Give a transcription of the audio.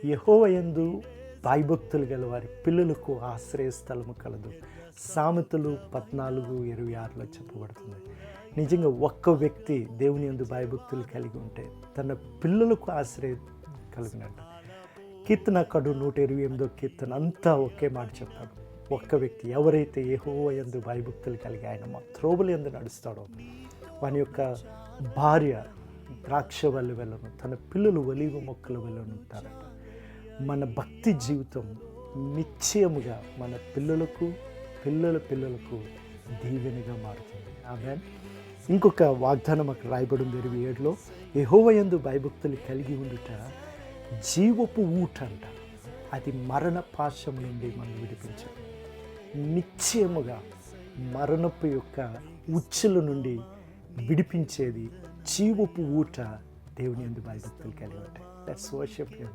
యెహోవాయందు భయభక్తులు గల వారి పిల్లలకు ఆశ్రయస్థలము కలదు. సామెతలు 14:26 చెప్పబడుతుంది. నిజంగా ఒక్క వ్యక్తి దేవుని యందు భయభక్తులు కలిగి ఉంటే తన పిల్లలకు ఆశ్రయం కలిగినట్టు. కీర్తనకారుడు 128 కీర్తన అంతా ఒకే మాట చెప్తాడు. ఒక్క వ్యక్తి ఎవరైతే యెహోవా యందు భయభక్తులు కలిగి ఆయన త్రోవల యందు నడుస్తాడో వాని యొక్క భార్య ద్రాక్షవల్లి వెళ్ళను, తన పిల్లలు ఒలీవ మొక్కల వెళ్ళను ఉంటారట. మన భక్తి జీవితం నిశ్చయముగా మన పిల్లలకు దీవెనగా మారుతుంది. ఆమేన్. ఇంకొక వాగ్దానం అక్కడ రాయబడింది 27లో, యెహోవా యందు భయభక్తులు కలిగి ఉండుట జీవపు ఊట అంట. అది మరణ పాశం నుండి మనం విడిపించదు. నిశ్చయముగా మరణపు యొక్క ఉచ్చుల నుండి విడిపించేది జీవపు ఊట దేవుని యందు భయభక్తులు కలిగి ఉంటాయి. Let's worship him.